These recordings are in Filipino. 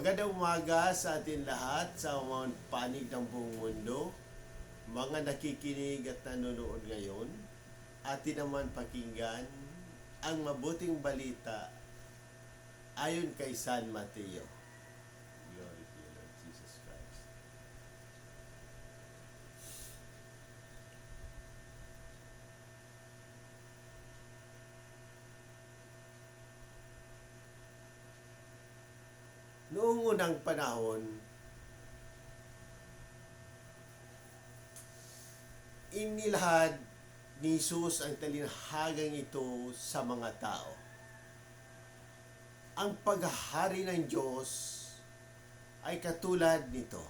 Magandang umaga sa atin lahat sa mga panig ng buong mundo, mga nakikinig at nanonood ngayon. Atin naman pakinggan ang mabuting balita ayon kay San Mateo. Glory to you, Lord Jesus Christ. Noong unang panahon, inilahad ni Jesus ang talinhagang ito sa mga tao. Ang paghahari ng Diyos ay katulad nito.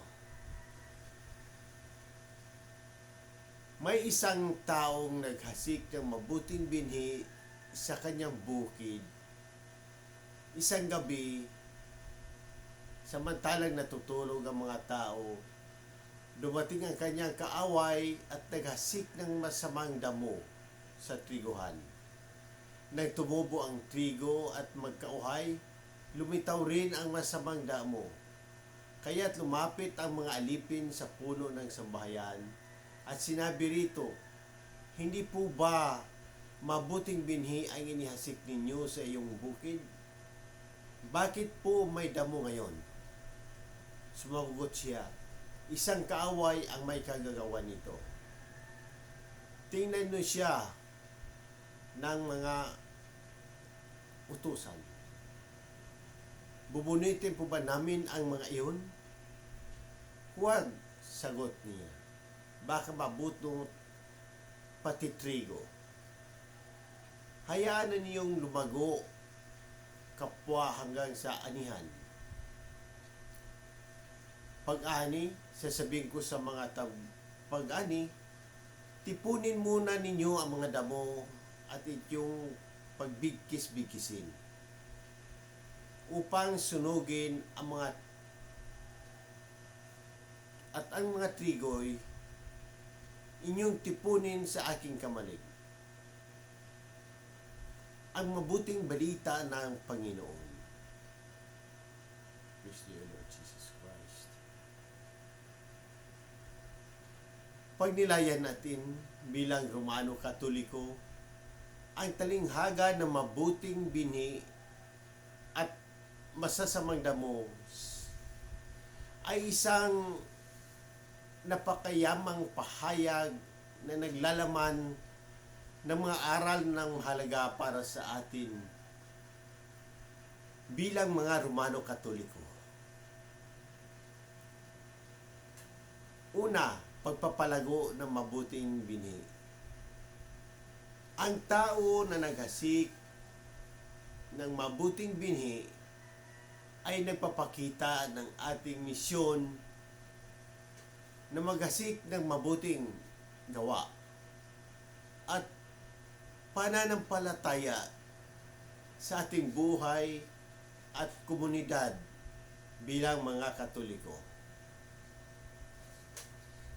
May isang taong naghasik ng mabuting binhi sa kanyang bukid. Isang gabi, samantalang natutulog ang mga tao, dumating ang kanyang kaaway at naghasik ng masamang damo sa triguhan. Nang tumubo ang trigo at magkauhay, lumitaw rin ang masamang damo. Kaya't lumapit ang mga alipin sa puno ng sambahayan at sinabi rito, "Hindi po ba mabuting binhi ang inihasik ninyo sa iyong bukid? Bakit po may damo ngayon?" Sumagot siya, "Isang kaaway ang may kagagawa nito. Tingnan niyo siya ng mga utusan. Bubunitin po ba namin ang mga iyon?" "Huwag," sagot niya. "Baka mabuto pati trigo. Hayaan na niyong lumago kapwa hanggang sa anihan. Pag-ani, sasabihin ko sa mga pag-ani, tipunin muna ninyo ang mga damo at inyong pagbigkis-bigkisin upang sunugin ang mga trigo'y inyong tipunin sa aking kamalig." Ang mabuting balita ng Panginoon. Praise the Lord Jesus Christ. Pagnilayan natin bilang Romano Katoliko, ang talinghaga ng mabuting binhi at masasamang damo ay isang napakayamang pahayag na naglalaman ng mga aral ng mahalaga para sa atin bilang mga Romano Katoliko. Una, pagpapalago ng mabuting binhi. Ang tao na naghasik ng mabuting binhi ay nagpapakita ng ating misyon na maghasik ng mabuting gawa at pananampalataya sa ating buhay at komunidad bilang mga Katoliko.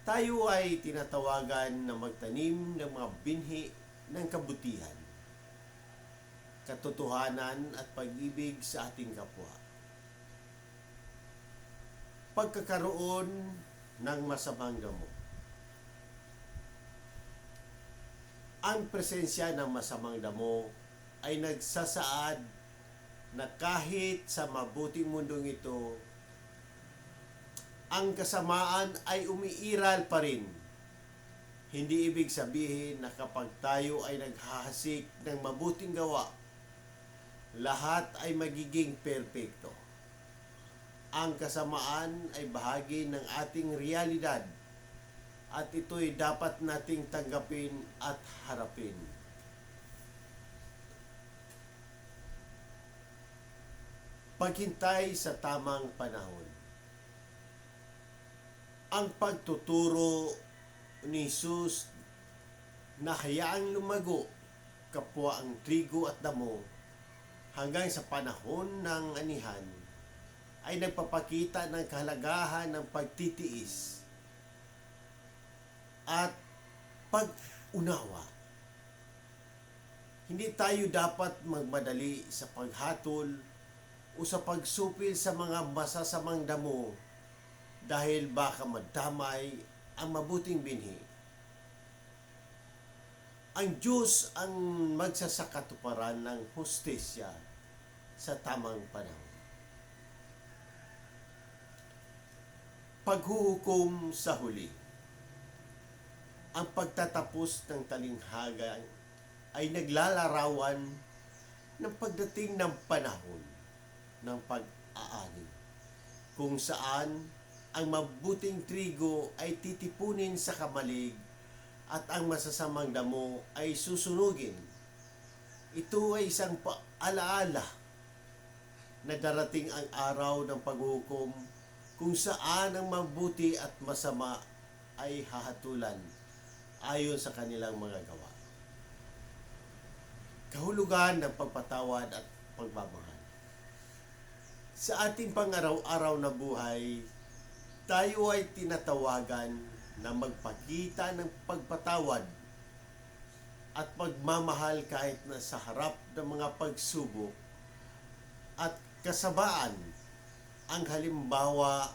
Tayo ay tinatawagan na magtanim ng mga binhi ng kabutihan, katotohanan at pag-ibig sa ating kapwa. Pagkakaroon ng masamang damo. Ang presensya ng masamang damo ay nagsasaad na kahit sa mabuting mundong ito, ang kasamaan ay umiiral pa rin. Hindi ibig sabihin na kapag tayo ay naghahasik ng mabuting gawa, lahat ay magiging perpekto. Ang kasamaan ay bahagi ng ating realidad at ito'y dapat nating tanggapin at harapin. Paghintay sa tamang panahon. Ang pagtuturo ni Jesus na hayaang lumago kapwa ang trigo at damo hanggang sa panahon ng anihan ay nagpapakita ng kahalagahan ng pagtitiis at pag-unawa. Hindi tayo dapat magmadali sa paghatol o sa pagsupil sa mga masasamang damo dahil baka madamay ang mabuting binhi. Ang Diyos ang magsasakatuparan ng hustisya sa tamang panahon. Paghuhukom sa huli. Ang pagtatapos ng talinghaga ay naglalarawan ng pagdating ng panahon ng pag-aani, kung saan ang mabuting trigo ay titipunin sa kamalig at ang masasamang damo ay susunugin. Ito ay isang paalaala na darating ang araw ng paghuhukom kung saan ang mabuti at masama ay hahatulan ayon sa kanilang mga gawa. Kahulugan ng pagpatawad at pagmamahal. Sa ating pang-araw-araw na buhay, tayo ay tinatawagan na magpakita ng pagpatawad at pagmamahal kahit na sa harap ng mga pagsubok at kasabaan. Ang halimbawa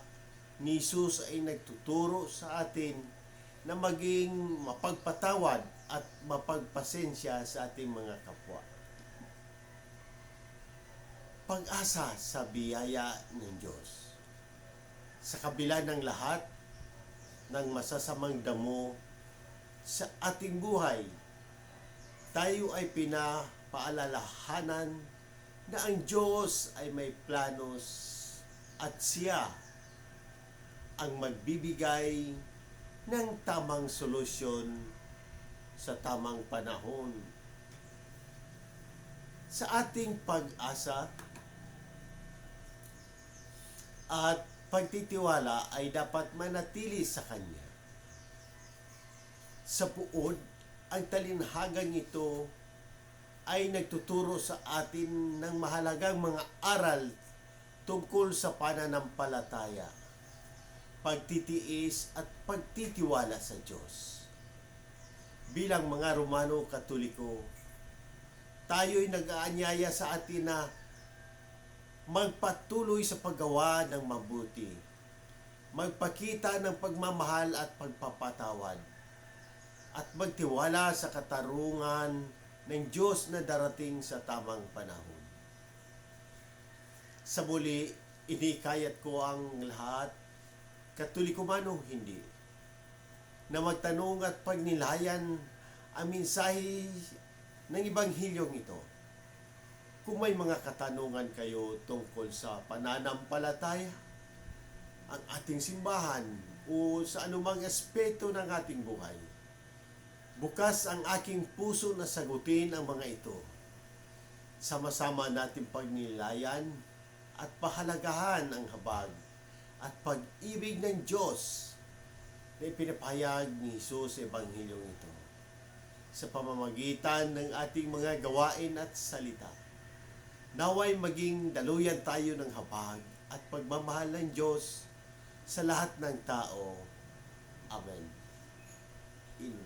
ni Jesus ay nagtuturo sa atin na maging mapagpatawad at mapagpasensya sa ating mga kapwa. Pag-asa sa biyaya ng Diyos. Sa kabila ng lahat ng masasamang damo sa ating buhay, tayo ay pinapaalalahanan na ang Diyos ay may planos at Siya ang magbibigay ng tamang solusyon sa tamang panahon. Sa ating pag-asa at pagtitiwala ay dapat manatili sa Kanya. Sa puod, ang talinhagang ito ay nagtuturo sa atin ng mahalagang mga aral tungkol sa pananampalataya, pagtitiis at pagtitiwala sa Diyos. Bilang mga Romano Katoliko, tayo'y nag-aanyaya sa atin na magpatuloy sa paggawa ng mabuti, magpakita ng pagmamahal at pagpapatawad, at magtiwala sa katarungan ng Diyos na darating sa tamang panahon. Sa muli, inikayat ko ang lahat, Katoliko man o hindi, na magtanong at pagnilayan ang mensahe ng Ebanghilyong ito. Kung may mga katanungan kayo tungkol sa pananampalataya, ang ating simbahan, o sa anumang aspeto ng ating buhay, bukas ang aking puso na sagutin ang mga ito. Sama-sama natin pagnilayan at pahalagahan ang habag at pag-ibig ng Diyos na ipinapahayag ni Jesus sa Ebanghilyong ito sa pamamagitan ng ating mga gawain at salita. Naway maging daluyan tayo ng habag at pagmamahal ng Diyos sa lahat ng tao. Amen. In